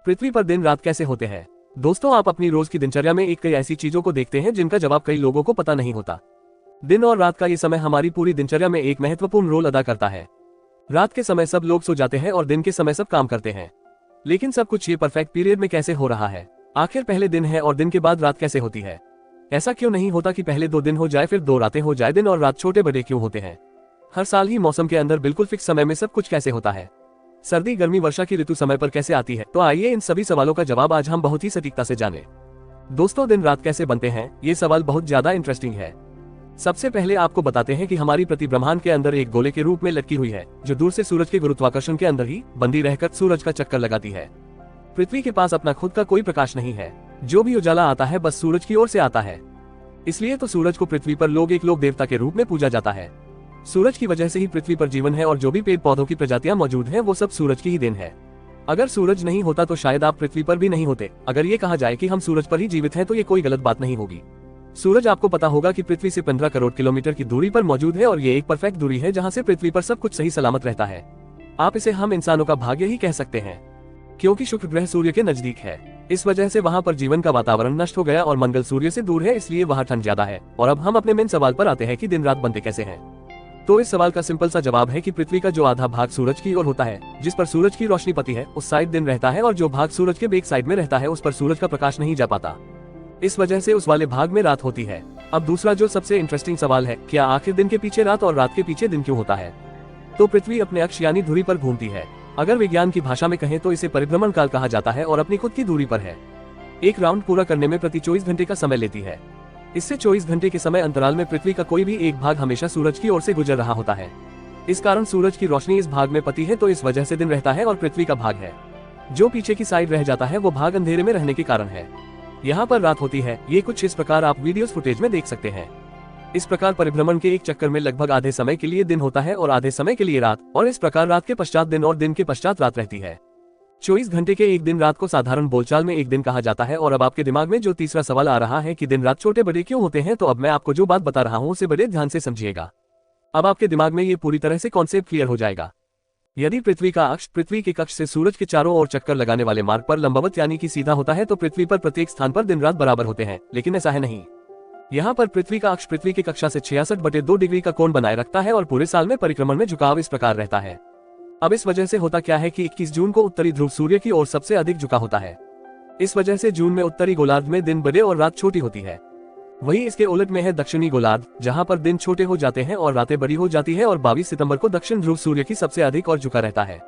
पृथ्वी पर दिन रात कैसे होते हैं? दोस्तों, आप अपनी रोज की दिनचर्या में कई ऐसी चीजों को देखते हैं जिनका जवाब कई लोगों को पता नहीं होता। दिन और रात का ये समय हमारी पूरी दिनचर्या में एक महत्वपूर्ण रोल अदा करता है। रात के समय सब लोग सो जाते हैं और दिन के समय सब काम करते हैं, लेकिन सब कुछ ये परफेक्ट पीरियड में कैसे हो रहा है? आखिर पहले दिन है और दिन के बाद रात कैसे होती है? ऐसा क्यों नहीं होता कि पहले 2 दिन हो जाए फिर 2 रातें हो जाए? दिन और रात छोटे बड़े क्यों होते हैं? हर साल ही मौसम के अंदर बिल्कुल फिक्स समय में सब कुछ कैसे होता है? सर्दी गर्मी वर्षा की ऋतु समय पर कैसे आती है? तो आइए इन सभी सवालों का जवाब आज हम बहुत ही सटीकता से जानें। दोस्तों, दिन रात कैसे बनते हैं? ये सवाल बहुत ज्यादा इंटरेस्टिंग है। सबसे पहले आपको बताते हैं कि हमारी पृथ्वी ब्रह्मांड के अंदर एक गोले के रूप में लटकी हुई है, जो दूर से सूरज के गुरुत्वाकर्षण के अंदर ही बंदी रहकर सूरज का चक्कर लगाती है। पृथ्वी के पास अपना खुद का कोई प्रकाश नहीं है। जो भी उजाला आता है बस सूरज की ओर से आता है। इसलिए तो सूरज को पृथ्वी पर एक लोक देवता के रूप में पूजा जाता है। सूरज की वजह से ही पृथ्वी पर जीवन है और जो भी पेड़ पौधों की प्रजातियां मौजूद हैं वो सब सूरज की ही देन है। अगर सूरज नहीं होता तो शायद आप पृथ्वी पर भी नहीं होते। अगर ये कहा जाए कि हम सूरज पर ही जीवित हैं तो ये कोई गलत बात नहीं होगी। सूरज आपको पता होगा कि पृथ्वी से 15 करोड़ किलोमीटर की दूरी पर मौजूद है और ये एक परफेक्ट दूरी है जहाँ से पृथ्वी पर सब कुछ सही सलामत रहता है। आप इसे हम इंसानों का भाग्य ही कह सकते हैं, क्योंकि शुक्र ग्रह सूर्य के नजदीक है। इस वजह से वहाँ पर जीवन का वातावरण नष्ट हो गया और मंगल सूर्य से दूर है, इसलिए वहाँ ठंड ज्यादा है। और अब हम अपने मेन सवाल पर आते हैं कि दिन रात बनते कैसे हैं। तो इस सवाल का सिंपल सा जवाब है कि पृथ्वी का जो आधा भाग सूरज की ओर होता है, जिस पर सूरज की रोशनी पड़ती है, उस साइड दिन रहता है और जो भाग सूरज के बैक साइड में रहता है उस पर सूरज का प्रकाश नहीं जा पाता। इस वजह से उस वाले भाग में रात होती है। अब दूसरा जो सबसे इंटरेस्टिंग सवाल है, क्या आखिर दिन के पीछे रात और रात के पीछे दिन क्यों होता है? तो पृथ्वी अपने अक्ष यानी धुरी पर घूमती है। अगर विज्ञान की भाषा में कहें तो इसे परिभ्रमण काल कहा जाता है और अपनी खुद की दूरी पर है। एक राउंड पूरा करने में प्रति 24 घंटे का समय लेती है। इससे 24 घंटे के समय अंतराल में पृथ्वी का कोई भी एक भाग हमेशा सूरज की ओर से गुजर रहा होता है। इस कारण सूरज की रोशनी इस भाग में पड़ती है, तो इस वजह से दिन रहता है और पृथ्वी का भाग है जो पीछे की साइड रह जाता है वो भाग अंधेरे में रहने के कारण है। यहाँ पर रात होती है। ये कुछ इस प्रकार आप वीडियोस फुटेज में देख सकते हैं। इस प्रकार परिभ्रमण के एक चक्कर में लगभग आधे समय के लिए दिन होता है और आधे समय के लिए रात, और इस प्रकार रात के पश्चात दिन और दिन के पश्चात रात रहती है। 24 घंटे के एक दिन रात को साधारण बोलचाल में एक दिन कहा जाता है। और अब आपके दिमाग में जो तीसरा सवाल आ रहा है कि दिन रात छोटे बड़े क्यों होते हैं, तो अब मैं आपको जो बात बता रहा हूँ उसे बड़े ध्यान से समझिएगा। अब आपके दिमाग में ये पूरी तरह से कॉन्सेप्ट क्लियर हो जाएगा। यदि पृथ्वी का अक्ष पृथ्वी के कक्ष से सूरज के चारों ओर चक्कर लगाने वाले मार्ग पर लंबवत यानी कि सीधा होता है तो पृथ्वी पर प्रत्येक स्थान पर दिन रात बराबर होते हैं, लेकिन ऐसा है नहीं। यहाँ पर पृथ्वी का अक्ष पृथ्वी की कक्षा से 66/2 डिग्री का कोण बनाए रखता है और पूरे साल में परिक्रमण में झुकाव इस प्रकार रहता है। अब इस वजह से होता क्या है कि 21 जून को उत्तरी ध्रुव सूर्य की ओर सबसे अधिक झुका होता है। इस वजह से जून में उत्तरी गोलार्ध में दिन बड़े और रात छोटी होती है। वही इसके उलट में है दक्षिणी गोलार्ध, जहां पर दिन छोटे हो जाते हैं और रातें बड़ी हो जाती है और 22 सितंबर को दक्षिण ध्रुव सूर्य की सबसे अधिक और झुका रहता है।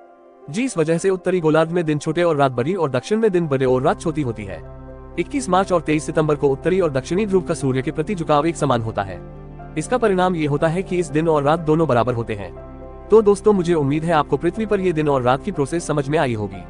इस वजह से उत्तरी गोलार्ध में दिन छोटे और रात बड़ी और दक्षिण में दिन बड़े और रात छोटी होती है। 21 मार्च और 23 सितंबर को उत्तरी और दक्षिणी ध्रुव का सूर्य के प्रति झुकाव एक समान होता है। इसका परिणाम ये होता है कि इस दिन और रात दोनों बराबर होते हैं। तो दोस्तों, मुझे उम्मीद है आपको पृथ्वी पर ये दिन और रात की प्रोसेस समझ में आई होगी।